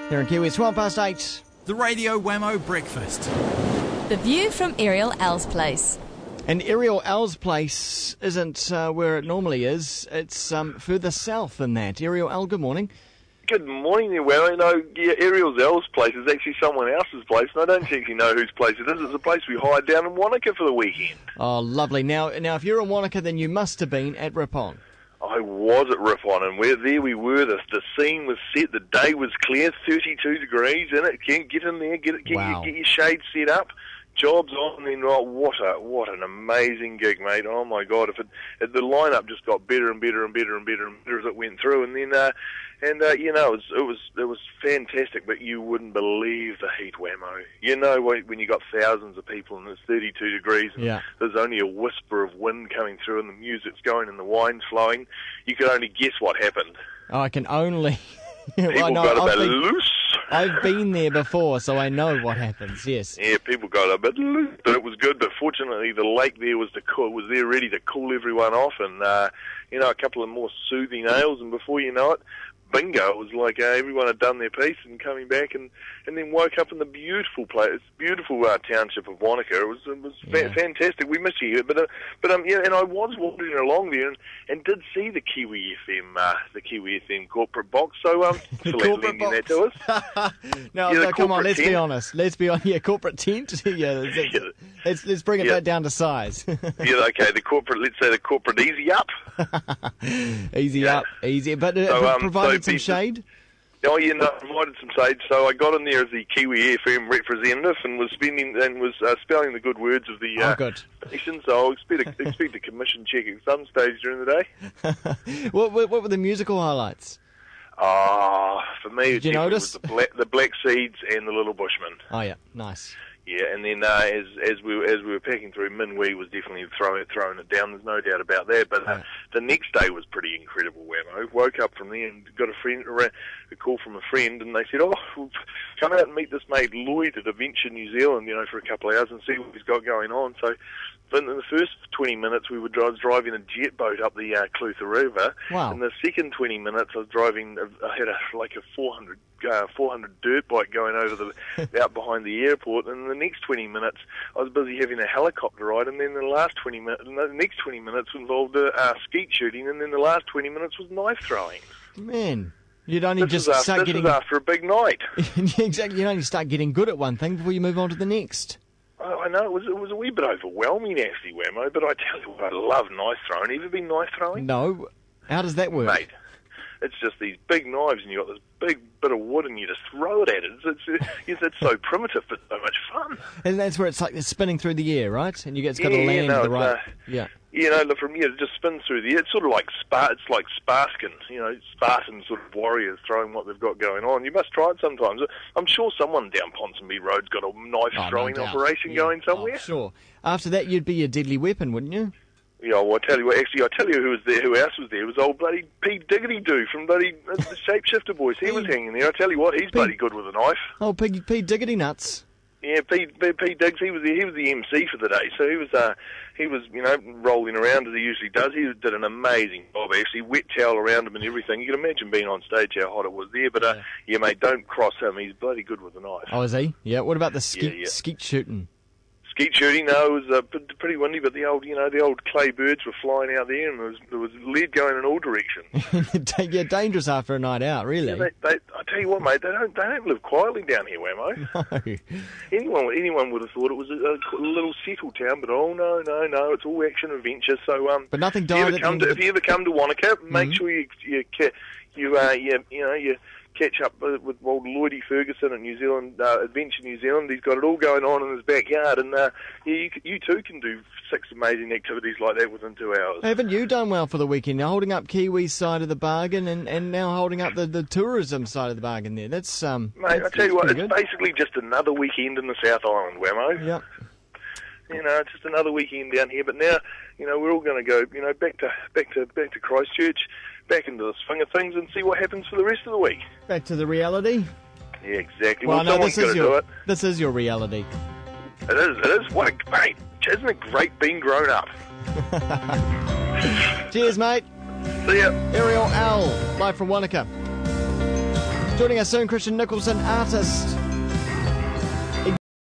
Here in Kiwi, it's 8:12. The Radio Wammo Breakfast. The view from Airial Al's place. And Airial Al's place isn't where it normally is. It's further south than that. Airial Al, good morning. Good morning there, Well. Airial Al's place is actually someone else's place, and I don't actually know whose place it is. It's a place we hired down in Wanaka for the weekend. Oh, lovely. Now, if you're in Wanaka, then you must have been at Rippon. I was at Rippon, and there we were. The scene was set. The day was clear, 32 degrees in it. Get in there, get your shade set up. Jobs on, then what an amazing gig, mate! Oh my God, if the lineup just got better and better and better and better and better as it went through, and then it was fantastic. But you wouldn't believe the heat, Wammo. You know when you got thousands of people and it's 32 degrees, and there's only a whisper of wind coming through, and the music's going and the wine's flowing. You could only guess what happened. Oh, I can only. People got a bit loose. I've been there before, so I know what happens, yes. Yeah, people got a bit loose, but it was good. But fortunately, the lake there was there ready to cool everyone off, and a couple of more soothing ales, and before you know it, bingo, it was like everyone had done their piece and coming back, and then woke up in the beautiful place, beautiful township of Wanaka. It was fantastic. We miss you here, but and I was wandering along there and did see the Kiwi FM corporate box. So corporate box. That to us. No, come on, let's be honest. Let's be honest. Yeah, corporate tent. Let's bring it back down to size. Okay. Let's say the corporate easy up. Easy. But provided some shade. Oh, provided some shade. So I got in there as the Kiwi FM representative and was spelling the good words of the petition. So I'll expect a commission check at some stage during the day. What were the musical highlights? For me, did you notice the Black Seeds and the Little Bushmen? Oh yeah, nice. Yeah, and then as we were packing through, Minwee was definitely throwing it down. There's no doubt about that. But the next day was pretty incredible. Wammo woke up from there and got a call from a friend, and they said, "Oh, we'll come out and meet this mate Lloyd at Adventure New Zealand, for a couple of hours and see what he's got going on." So, in the first 20 minutes, we were driving a jet boat up the Clutha River. Wow. In the second 20 minutes, I had a 400 dirt bike going over out behind the airport, and in the next 20 minutes I was busy having a helicopter ride, and then the next 20 minutes involved skeet shooting, and then the last 20 minutes was knife throwing. Man, you'd only This is after a big night. Exactly, you only start getting good at one thing before you move on to the next. Oh, I know, it was a wee bit overwhelming actually, Wammo, but I tell you what, I love knife throwing. Have you ever been knife throwing? No. How does that work? Mate, it's just these big knives, and you've got this big bit of wood, and you just throw it at it. It's so primitive, but so much fun. And that's where it's like it's spinning through the air, right? And it's got to land the right... it just spins through the air. It's sort of like Spartan sort of warriors throwing what they've got going on. You must try it sometimes. I'm sure someone down Ponsonby Road's got a knife-throwing operation going somewhere. Oh, sure. After that, you'd be a deadly weapon, wouldn't you? Yeah, well, I tell you what, actually, who was there, who else was there? It was old bloody Pete Diggity-Doo from bloody the Shapeshifter Boys. He was hanging there. I tell you what, he's bloody good with a knife. Oh, Pete Diggity Nuts. Yeah, Pete Diggs, he was the MC for the day, so he was rolling around as he usually does. He did an amazing job, actually, wet towel around him and everything. You can imagine being on stage how hot it was there, but mate, don't cross him. He's bloody good with a knife. Oh, is he? Yeah. What about the skeet shooting? Skeet shooting, no, it was pretty windy, but the old clay birds were flying out there, and there was lead going in all directions. Yeah, dangerous after a night out, really. Yeah, I tell you what, mate, they don't live quietly down here, Wammo. No. Anyone would have thought it was a little settled town, but no, it's all action adventure. So but nothing died. If you ever come to Wanaka, make sure you catch up with old Lloydie Ferguson at New Zealand Adventure New Zealand. He's got it all going on in his backyard, and you too can do 6 amazing activities like that within 2 hours. Haven't you done well for the weekend? You're holding up Kiwi's side of the bargain, and now holding up the tourism side of the bargain there. That's mate, I tell you what, it's basically just another weekend in the South Island, Wammo. Yep. It's just another weekend down here. But now, we're all going to go, back to Christchurch, back into the swing of things, and see what happens for the rest of the week. Back to the reality. Yeah, exactly. Well, no, someone's got to do it. This is your reality. It is. Mate, isn't it great being grown up? Cheers, mate. See ya. Airial Al, live from Wanaka. Joining us soon, Christian Nicholson, artist.